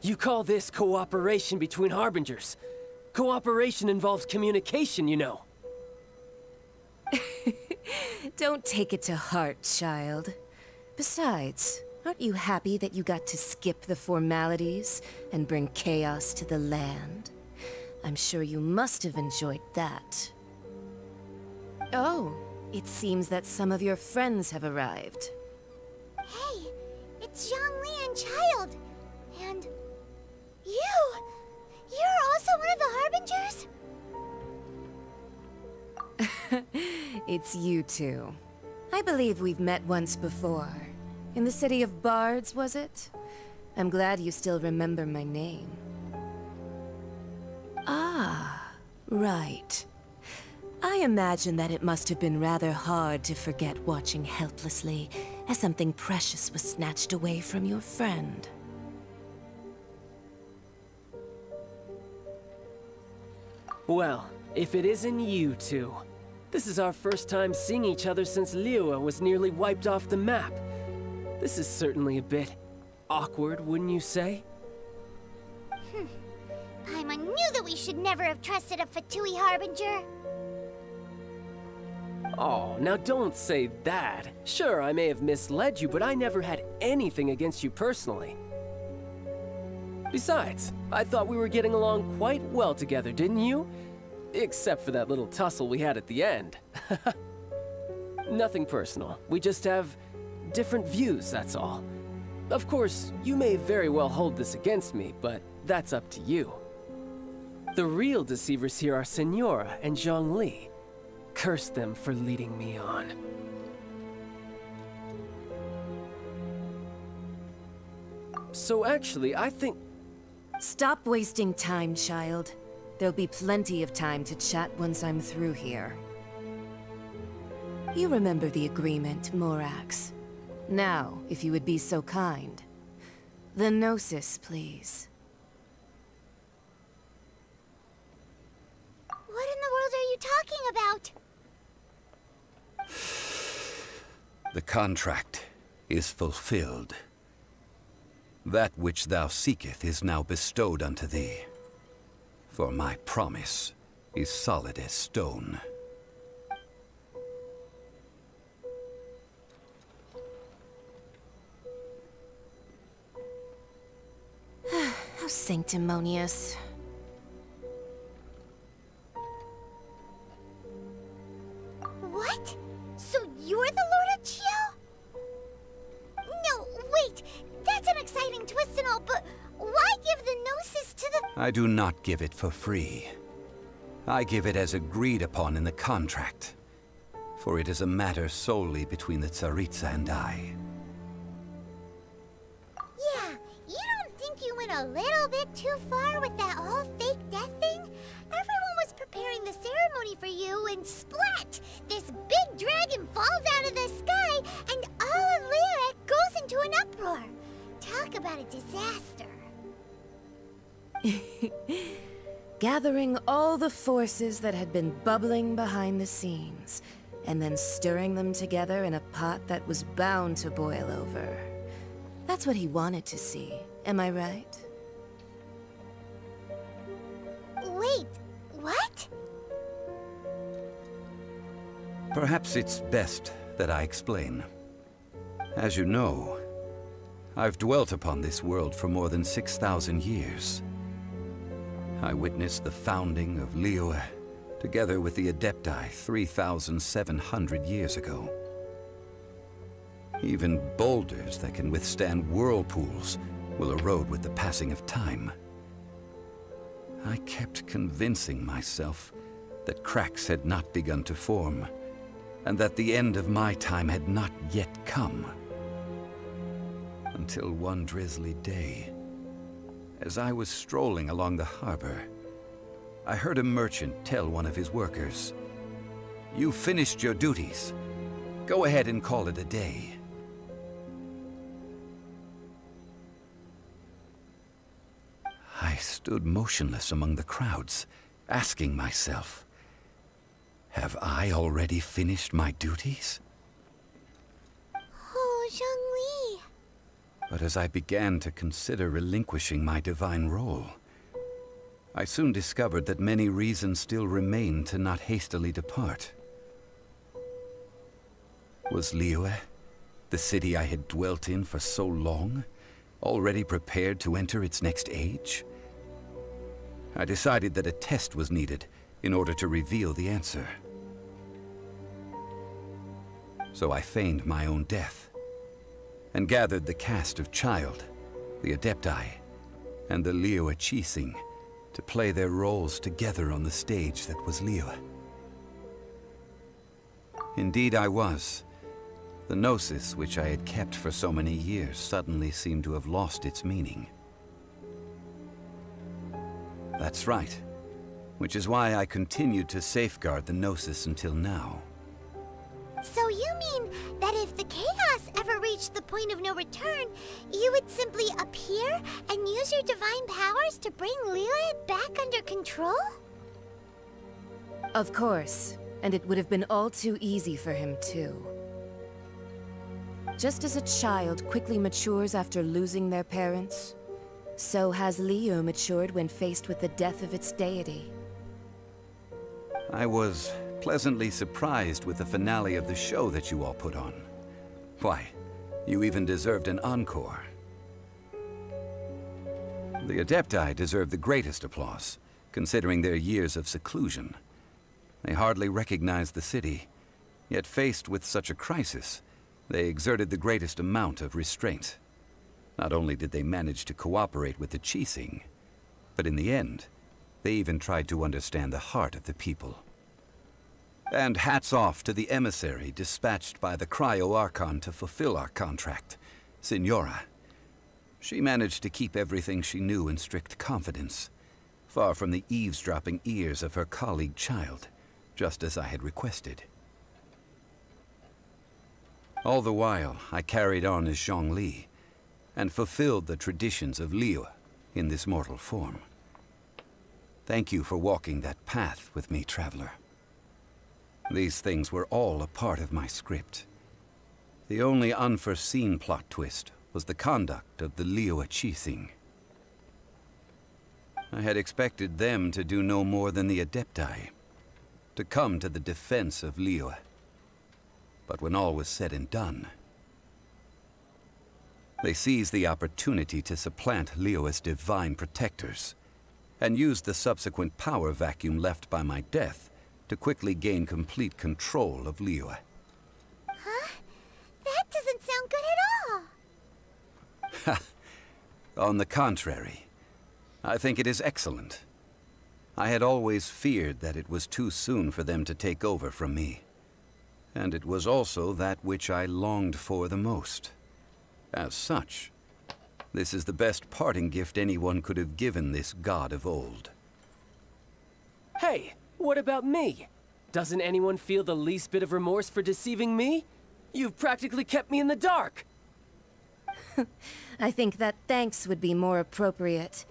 You call this cooperation between Harbingers? Cooperation involves communication, you know. Don't take it to heart, child. Besides, aren't you happy that you got to skip the formalities and bring chaos to the land? I'm sure you must have enjoyed that. Oh, it seems that some of your friends have arrived. Hey, it's Zhongli and Child. And... You're also one of the Harbingers? It's you two. I believe we've met once before. In the city of Bards, was it? I'm glad you still remember my name. Ah, right. I imagine that it must have been rather hard to forget watching helplessly as something precious was snatched away from your friend. Well, if it isn't you two. This is our first time seeing each other since Liyue was nearly wiped off the map. This is certainly a bit awkward, wouldn't you say? Paimon knew that we should never have trusted a Fatui Harbinger. Oh, now don't say that. Sure, I may have misled you, but I never had anything against you personally. Besides, I thought we were getting along quite well together, didn't you? Except for that little tussle we had at the end. Nothing personal. We just have different views, that's all. Of course, you may very well hold this against me, but that's up to you. The real deceivers here are Senora and Zhongli. Curse them for leading me on. So actually, I think... Stop wasting time, child. There'll be plenty of time to chat once I'm through here. You remember the agreement, Morax. Now, if you would be so kind. The Gnosis, please. What in the world are you talking about? The contract is fulfilled. That which thou seeketh is now bestowed unto thee. For my promise is solid as stone. How sanctimonious. What? So you're the Lord of Chio? No, wait. That's an exciting twist and all, but why give the Gnosis to the... I do not give it for free. I give it as agreed upon in the contract. For it is a matter solely between the Tsaritsa and I. Yeah, you don't think you went a little bit too far with that whole fake death thing? Everyone was preparing the ceremony for you, and splat! This big dragon falls out of the sky, and all of Lyric goes into an uproar. Talk about a disaster. Gathering all the forces that had been bubbling behind the scenes, and then stirring them together in a pot that was bound to boil over. That's what he wanted to see, am I right? Wait, what? Perhaps it's best that I explain. As you know, I've dwelt upon this world for more than 6,000 years. I witnessed the founding of Liyue, together with the Adepti 3,700 years ago. Even boulders that can withstand whirlpools will erode with the passing of time. I kept convincing myself that cracks had not begun to form, and that the end of my time had not yet come. Until one drizzly day, as I was strolling along the harbor, I heard a merchant tell one of his workers, "You finished your duties. Go ahead and call it a day." stood motionless among the crowds, asking myself, have I already finished my duties? Oh, Zhongli. But as I began to consider relinquishing my divine role, I soon discovered that many reasons still remained to not hastily depart. Was Liyue, the city I had dwelt in for so long, already prepared to enter its next age? I decided that a test was needed in order to reveal the answer. So I feigned my own death, and gathered the cast of Child, the Adepti, and the Liyue Qixing to play their roles together on the stage that was Liyue. Indeed I was. The gnosis which I had kept for so many years suddenly seemed to have lost its meaning. That's right, which is why I continued to safeguard the gnosis until now. So you mean that if the chaos ever reached the point of no return, you would simply appear and use your divine powers to bring Liyue back under control? Of course, and it would have been all too easy for him too. Just as a child quickly matures after losing their parents, so has Liyue matured when faced with the death of its deity. I was pleasantly surprised with the finale of the show that you all put on. Why, you even deserved an encore. The Adepti deserve the greatest applause, considering their years of seclusion. They hardly recognized the city, yet faced with such a crisis, they exerted the greatest amount of restraint. Not only did they manage to cooperate with the Qixing, but in the end, they even tried to understand the heart of the people. And hats off to the emissary dispatched by the Cryo-Archon to fulfill our contract, Signora. She managed to keep everything she knew in strict confidence, far from the eavesdropping ears of her colleague Child, just as I had requested. All the while, I carried on as Zhongli, and fulfilled the traditions of Liyue in this mortal form. Thank you for walking that path with me, Traveler. These things were all a part of my script. The only unforeseen plot twist was the conduct of the Liyue Qixing. I had expected them to do no more than the Adepti, to come to the defense of Liyue. But when all was said and done, they seized the opportunity to supplant Liyue's divine protectors, and used the subsequent power vacuum left by my death to quickly gain complete control of Liyue. Huh? That doesn't sound good at all. On the contrary, I think it is excellent. I had always feared that it was too soon for them to take over from me. And it was also that which I longed for the most. As such, this is the best parting gift anyone could have given this god of old. Hey, what about me? Doesn't anyone feel the least bit of remorse for deceiving me? You've practically kept me in the dark. I think that thanks would be more appropriate.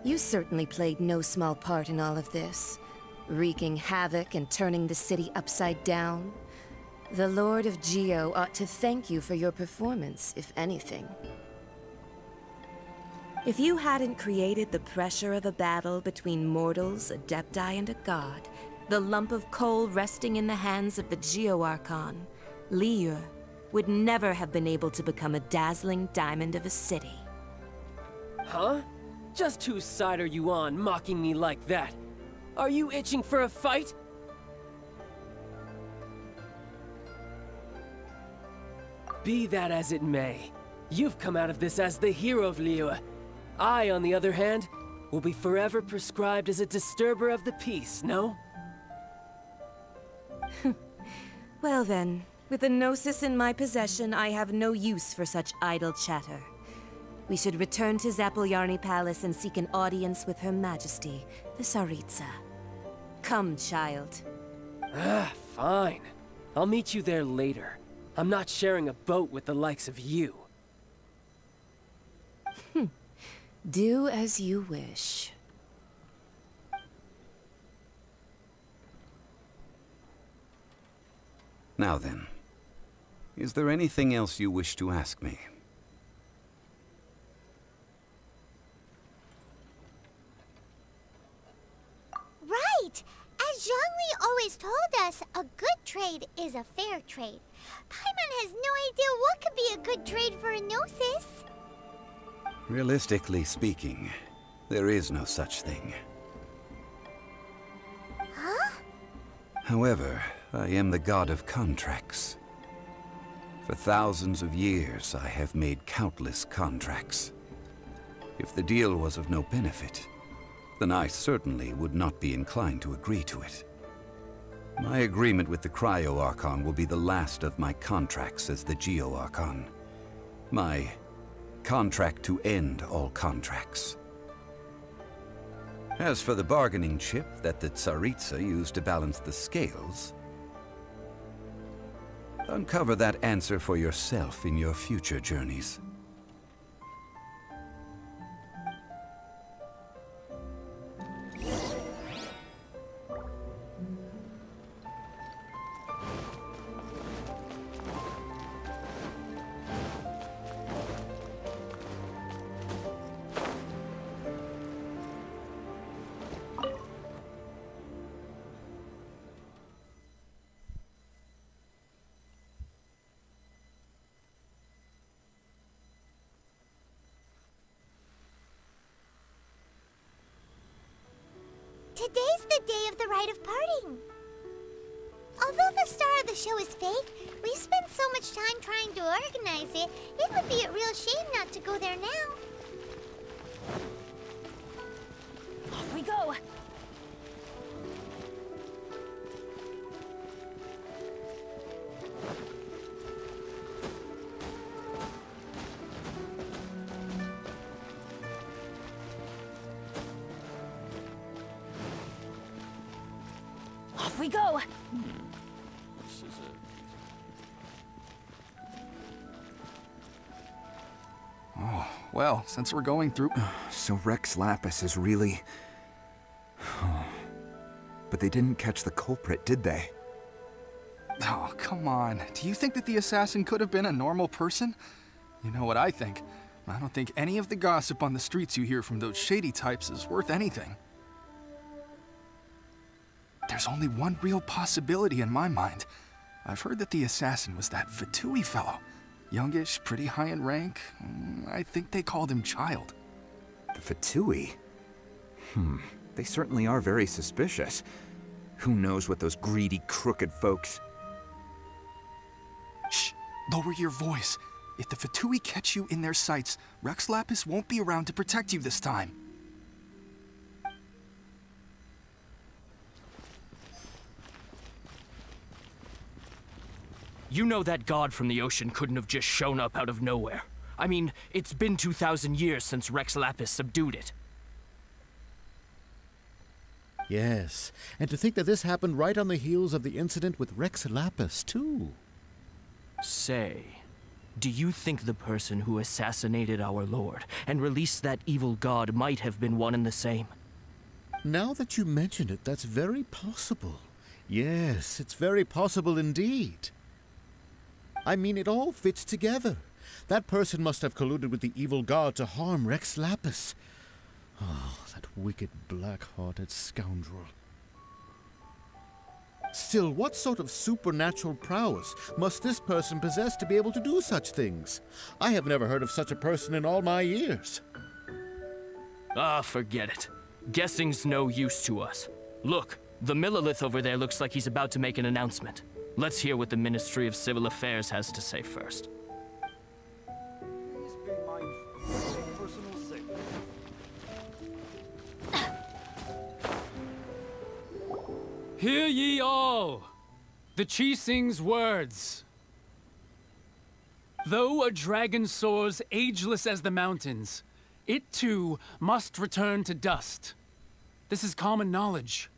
You certainly played no small part in all of this, wreaking havoc and turning the city upside down. The Lord of Geo ought to thank you for your performance, if anything. If you hadn't created the pressure of a battle between mortals, Adepti, and a god, the lump of coal resting in the hands of the Geo-Archon, Liyue, would never have been able to become a dazzling diamond of a city. Huh? Just whose side are you on, mocking me like that? Are you itching for a fight? Be that as it may, you've come out of this as the hero of Liyue. I, on the other hand, will be forever prescribed as a disturber of the peace, no? Well then, with the Gnosis in my possession, I have no use for such idle chatter. We should return to Zapoljarny Palace and seek an audience with Her Majesty, the Tsaritsa. Come, Child. Fine. I'll meet you there later. I'm not sharing a boat with the likes of you. Do as you wish. Now then, is there anything else you wish to ask me? Right! As Zhongli always told us, a good trade is a fair trade. Paimon has no idea what could be a good trade for a Gnosis. Realistically speaking, there is no such thing. Huh? However, I am the god of contracts. For thousands of years, I have made countless contracts. If the deal was of no benefit, then I certainly would not be inclined to agree to it. My agreement with the Cryo-Archon will be the last of my contracts as the Geo-Archon. My contract to end all contracts. As for the bargaining chip that the Tsaritsa used to balance the scales, uncover that answer for yourself in your future journeys. Today's the day of the rite of parting. Although the star of the show is fake, we've spent so much time trying to organize it, it would be a real shame not to go there now. Off we go! Off we go! This is it. Oh, well, since we're going through... So Rex Lapis is really... But they didn't catch the culprit, did they? Oh, come on. Do you think that the assassin could have been a normal person? You know what I think. I don't think any of the gossip on the streets you hear from those shady types is worth anything. There's only one real possibility in my mind. I've heard that the assassin was that Fatui fellow. Youngish, pretty high in rank. I think they called him Child. The Fatui? They certainly are very suspicious. Who knows what those greedy, crooked folks... Shh! Lower your voice. If the Fatui catch you in their sights, Rex Lapis won't be around to protect you this time. You know that god from the ocean couldn't have just shown up out of nowhere. I mean, it's been 2,000 years since Rex Lapis subdued it. Yes, and to think that this happened right on the heels of the incident with Rex Lapis, too. Say, do you think the person who assassinated our lord and released that evil god might have been one and the same? Now that you mention it, that's very possible. Yes, it's very possible indeed. I mean, it all fits together. That person must have colluded with the evil god to harm Rex Lapis. Oh, that wicked, black-hearted scoundrel. Still, what sort of supernatural prowess must this person possess to be able to do such things? I have never heard of such a person in all my years. Ah, forget it. Guessing's no use to us. Look, the Millilith over there looks like he's about to make an announcement. Let's hear what the Ministry of Civil Affairs has to say first. Please be mindful of personal safety. Hear ye all, the Qixing's words. Though a dragon soars ageless as the mountains, it too must return to dust. This is common knowledge.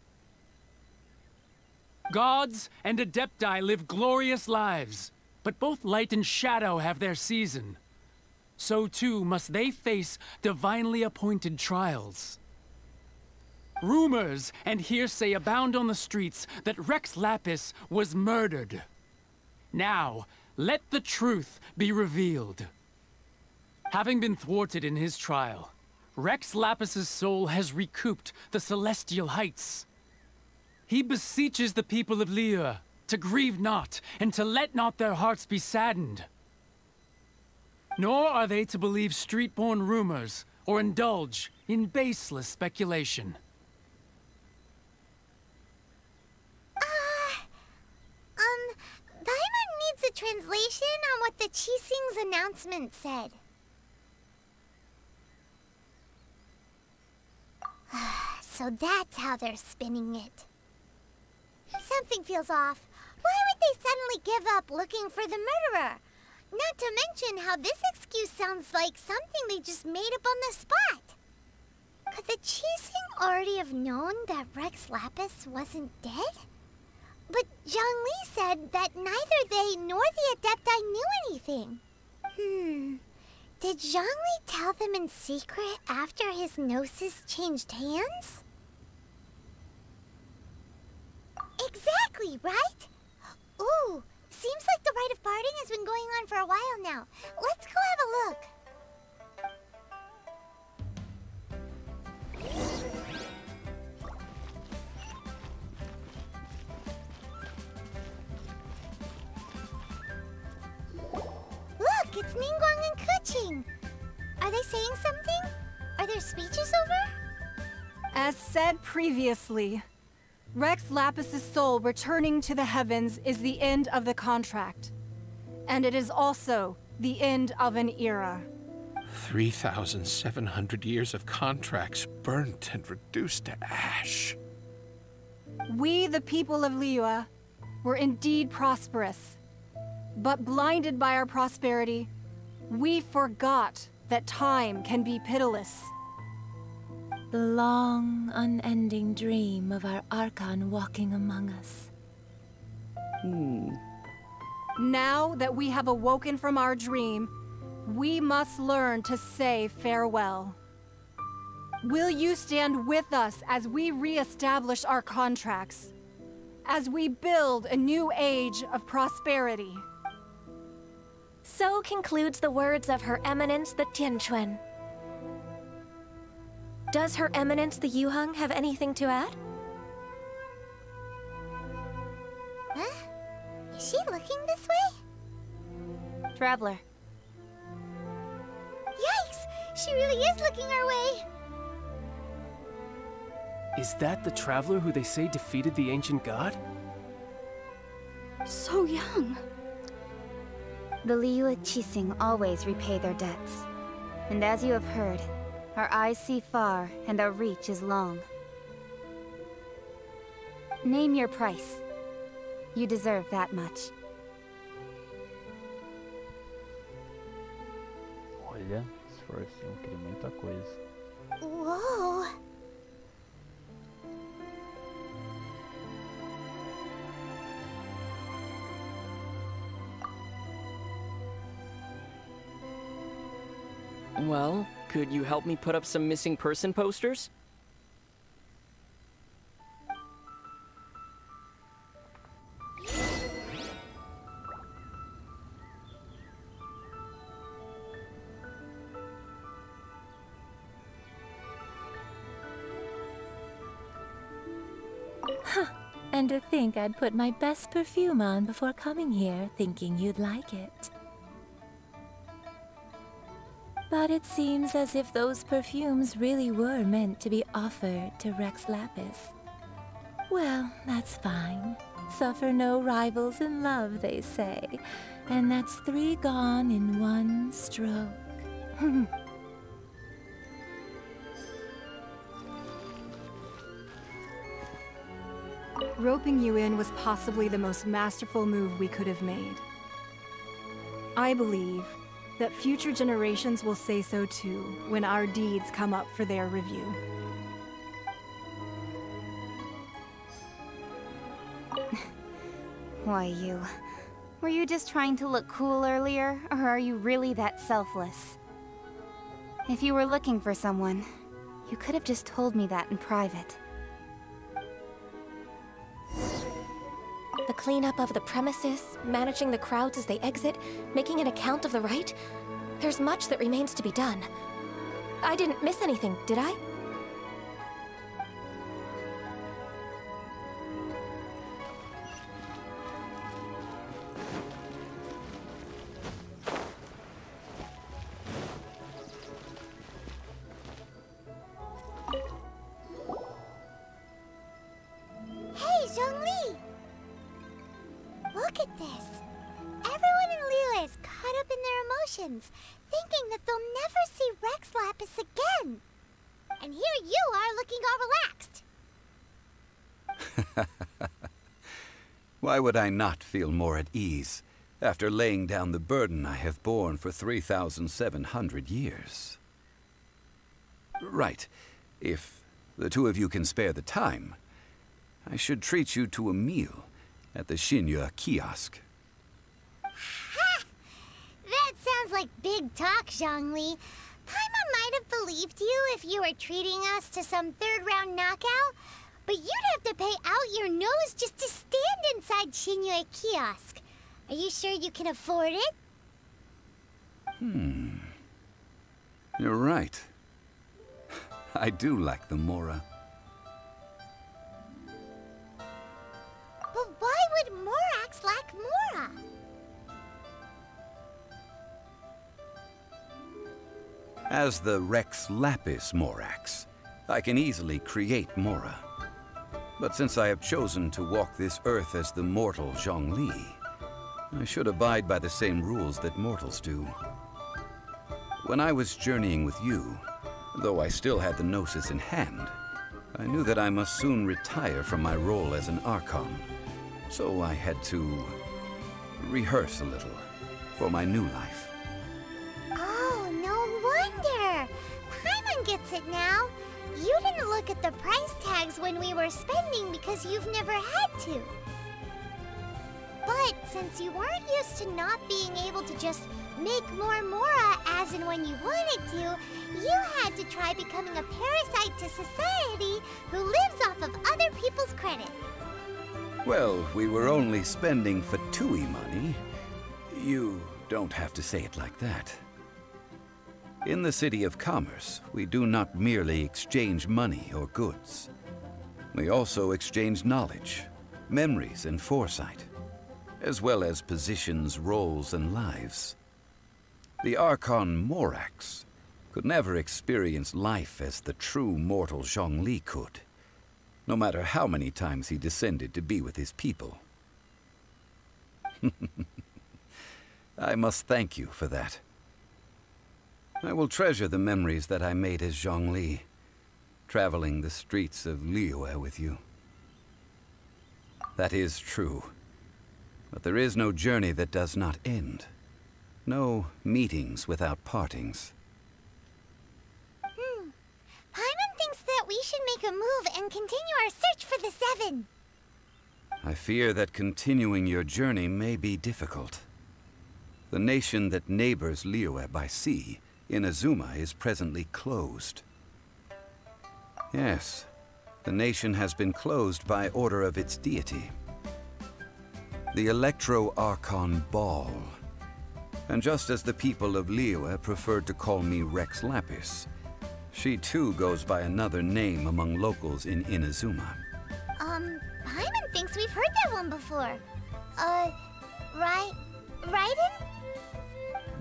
Gods and Adepti live glorious lives, but both light and shadow have their season. So too must they face divinely appointed trials. Rumors and hearsay abound on the streets that Rex Lapis was murdered. Now, let the truth be revealed. Having been thwarted in his trial, Rex Lapis's soul has recouped the celestial heights. He beseeches the people of Liyue to grieve not, and to let not their hearts be saddened. Nor are they to believe street-born rumors or indulge in baseless speculation. Paimon needs a translation on what the Qixing's announcement said. So that's how they're spinning it. Something feels off. Why would they suddenly give up looking for the murderer? Not to mention how this excuse sounds like something they just made up on the spot. Could the Qixing already have known that Rex Lapis wasn't dead? But Zhongli said that neither they nor the Adepti knew anything. Did Zhongli tell them in secret after his gnosis changed hands? Exactly, right? Ooh, seems like the rite of parting has been going on for a while now. Let's go have a look. Look, it's Ningguang and Keqing. Are they saying something? Are their speeches over? As said previously, Rex Lapis's soul returning to the heavens is the end of the contract. And it is also the end of an era. 3,700 years of contracts burnt and reduced to ash. We, the people of Liyue, were indeed prosperous. But blinded by our prosperity, we forgot that time can be pitiless. The long, unending dream of our Archon walking among us. Now that we have awoken from our dream, we must learn to say farewell. Will you stand with us as we re-establish our contracts? As we build a new age of prosperity? So concludes the words of Her Eminence the Tianquan. Does Her Eminence the Yuheng have anything to add? Huh? Is she looking this way? Traveler. Yikes! She really is looking our way! Is that the traveler who they say defeated the ancient god? So young. The Liyue Qixing always repay their debts. And as you have heard, our eyes see far and our reach is long. Name your price. You deserve that much. Olha, se for assim, eu queria muita coisa. Whoa! Well, could you help me put up some missing person posters? And to think I'd put my best perfume on before coming here, thinking you'd like it. But it seems as if those perfumes really were meant to be offered to Rex Lapis. Well, that's fine. Suffer no rivals in love, they say. And that's 3 gone in 1 stroke. Roping you in was possibly the most masterful move we could have made. I believe that future generations will say so too when our deeds come up for their review. Why, you... Were you just trying to look cool earlier, or are you really that selfless? If you were looking for someone, you could have just told me that in private. The cleanup of the premises, managing the crowds as they exit, making an account of the rite. There's much that remains to be done. I didn't miss anything, did I? Hey, Zhongli! Look at this. Everyone in Liyue is caught up in their emotions, thinking that they'll never see Rex Lapis again. And here you are looking all relaxed. Why would I not feel more at ease after laying down the burden I have borne for 3,700 years? Right. If the two of you can spare the time, I should treat you to a meal at the Shinya kiosk. Ha! That sounds like big talk, Zhongli. Paimon might have believed you if you were treating us to some third-round knockout, but you'd have to pay out your nose just to stand inside Shinya kiosk. Are you sure you can afford it? You're right. I do like the Mora. But why would Morax lack Mora? As the Rex Lapis Morax, I can easily create Mora. But since I have chosen to walk this earth as the mortal Zhongli, I should abide by the same rules that mortals do. When I was journeying with you, though I still had the Gnosis in hand, I knew that I must soon retire from my role as an Archon. So I had to rehearse a little for my new life. Oh, no wonder! Paimon gets it now. You didn't look at the price tags when we were spending because you've never had to. But since you weren't used to not being able to just make more Mora as and when you wanted to, you had to try becoming a parasite to society who lives off of other people's credit. Well, we were only spending Fatui money. You don't have to say it like that. In the City of Commerce, we do not merely exchange money or goods. We also exchange knowledge, memories, and foresight, as well as positions, roles, and lives. The Archon Morax could never experience life as the true mortal Zhongli could, no matter how many times he descended to be with his people. I must thank you for that. I will treasure the memories that I made as Zhongli, traveling the streets of Liyue with you. That is true. But there is no journey that does not end. No meetings without partings. Paimon thinks that we should make a move and continue our search for the Seven. I fear that continuing your journey may be difficult. The nation that neighbors Liyue by sea, Inazuma, is presently closed. Yes, the nation has been closed by order of its deity, the Electro-Archon Ball. And just as the people of Liyue preferred to call me Rex Lapis, she too goes by another name among locals in Inazuma. Paimon thinks we've heard that one before. Raiden?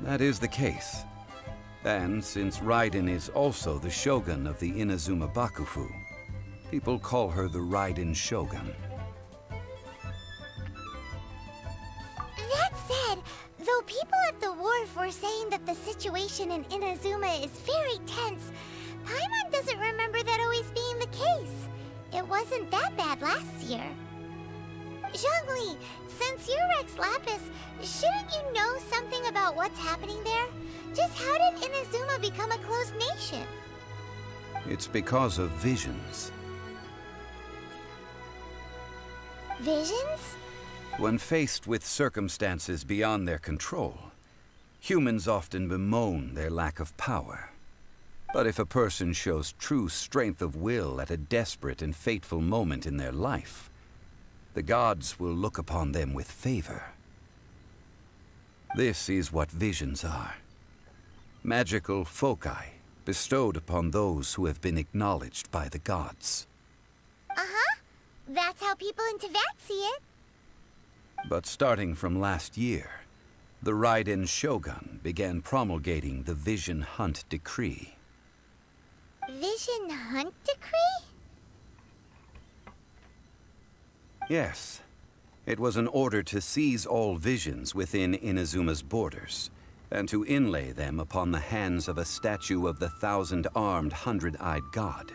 That is the case. And since Raiden is also the Shogun of the Inazuma Bakufu, people call her the Raiden Shogun. That said, though people at the wharf were saying that the situation in Inazuma is very tense, Paimon doesn't remember that always being the case. It wasn't that bad last year. Zhongli, since you're Rex Lapis, shouldn't you know something about what's happening there? Just how did Inazuma become a closed nation? It's because of visions. Visions? When faced with circumstances beyond their control, humans often bemoan their lack of power. But if a person shows true strength of will at a desperate and fateful moment in their life, the gods will look upon them with favor. This is what visions are. Magical foci bestowed upon those who have been acknowledged by the gods. Uh-huh. That's how people in Teyvat see it. But starting from last year, the Ryzen Shogun began promulgating the Vision Hunt Decree. Vision Hunt Decree? Yes. It was an order to seize all visions within Inazuma's borders, and to inlay them upon the hands of a statue of the thousand-armed, hundred-eyed god.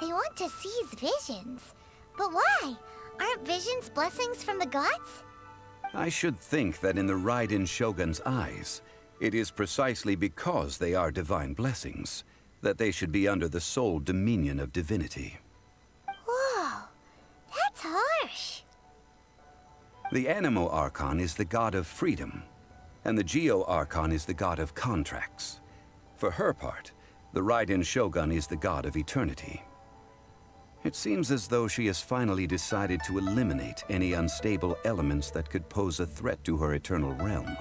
They want to seize visions. But why? Aren't visions blessings from the gods? I should think that in the Ryzen Shogun's eyes, it is precisely because they are divine blessings that they should be under the sole dominion of divinity. Whoa, that's harsh. The Animo Archon is the god of freedom, and the Geo Archon is the god of contracts. For her part, the Ryzen Shogun is the god of eternity. It seems as though she has finally decided to eliminate any unstable elements that could pose a threat to her eternal realm.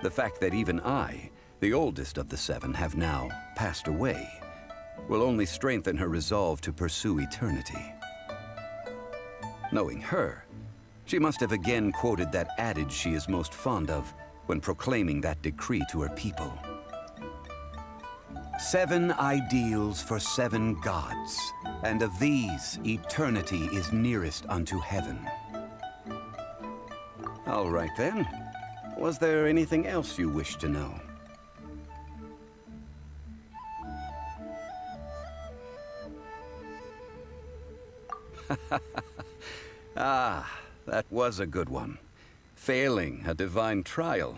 The fact that even I, the oldest of the seven, have now passed away, will only strengthen her resolve to pursue eternity. Knowing her, she must have again quoted that adage she is most fond of when proclaiming that decree to her people. 7 ideals for 7 gods, and of these, eternity is nearest unto heaven. All right then. Was there anything else you wish to know? Ah, that was a good one. Failing a divine trial.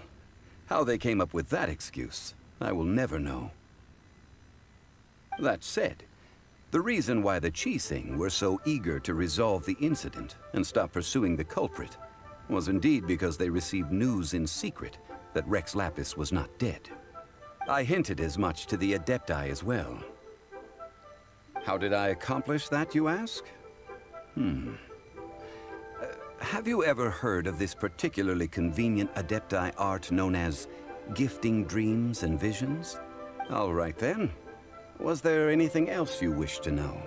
How they came up with that excuse, I will never know. That said, the reason why the Qixing were so eager to resolve the incident and stop pursuing the culprit was indeed because they received news in secret that Rex Lapis was not dead. I hinted as much to the Adepti as well. How did I accomplish that, you ask? Have you ever heard of this particularly convenient Adepti art known as gifting dreams and visions? All right then. Was there anything else you wish to know?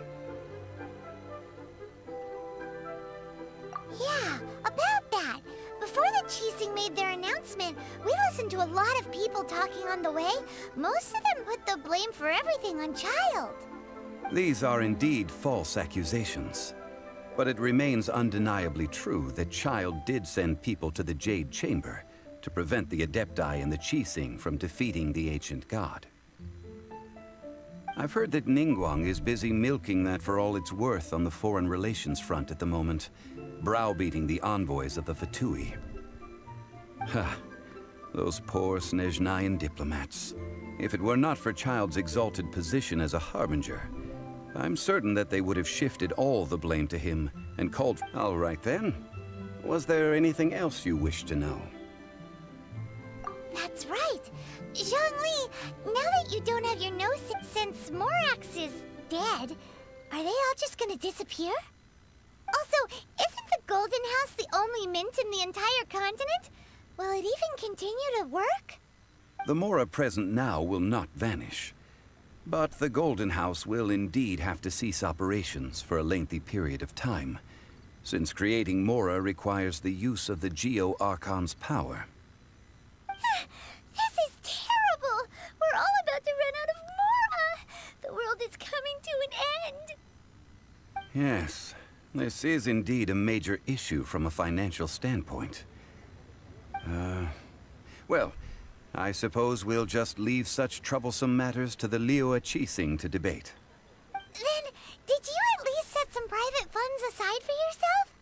Yeah, about that. Before the Qixing made their announcement, we listened to a lot of people talking on the way. Most of them put the blame for everything on Child. These are indeed false accusations. But it remains undeniably true that Child did send people to the Jade Chamber to prevent the Adepti and the Qixing from defeating the ancient god. I've heard that Ningguang is busy milking that for all it's worth on the foreign relations front at the moment, browbeating the envoys of the Fatui. Ha! Those poor Snezhnayan diplomats. If it were not for Child's exalted position as a harbinger, I'm certain that they would have shifted all the blame to him and called... All right then. Was there anything else you wish to know? That's right. Zhongli, now that you don't have your nose since Morax is dead, are they all just gonna disappear? Also, isn't the Golden House the only mint in the entire continent? Will it even continue to work? The Mora present now will not vanish. But the Golden House will indeed have to cease operations for a lengthy period of time, since creating Mora requires the use of the Geo Archon's power. This is terrible! We're all about to run out of Mora! The world is coming to an end! Yes, this is indeed a major issue from a financial standpoint. Well, I suppose we'll just leave such troublesome matters to the Liyue Qixing to debate. Then, did you at least set some private funds aside for yourself?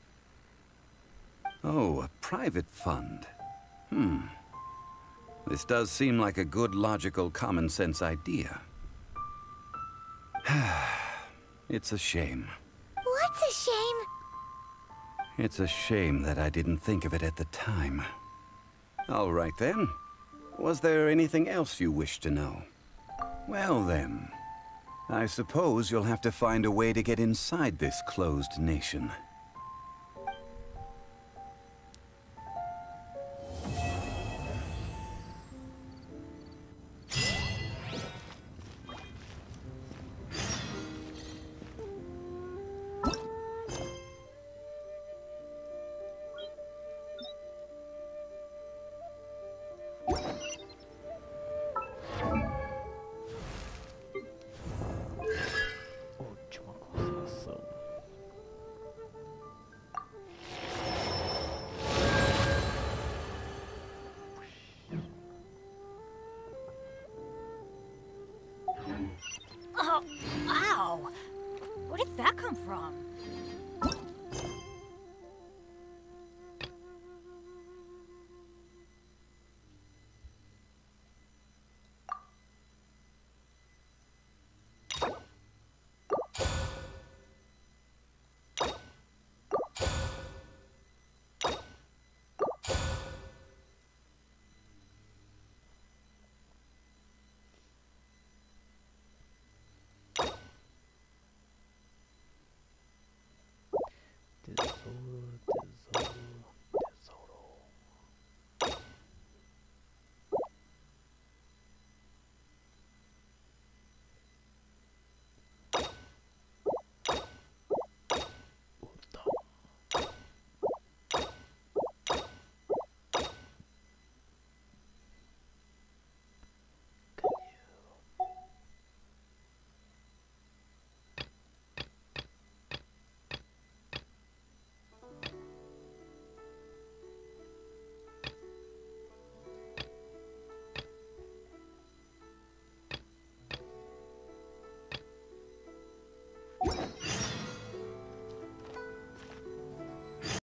Oh, a private fund. This does seem like a good, logical, common-sense idea. It's a shame. What's a shame? It's a shame that I didn't think of it at the time. All right then. Was there anything else you wish to know? Well then, I suppose you'll have to find a way to get inside this closed nation. Ow! Where did that come from?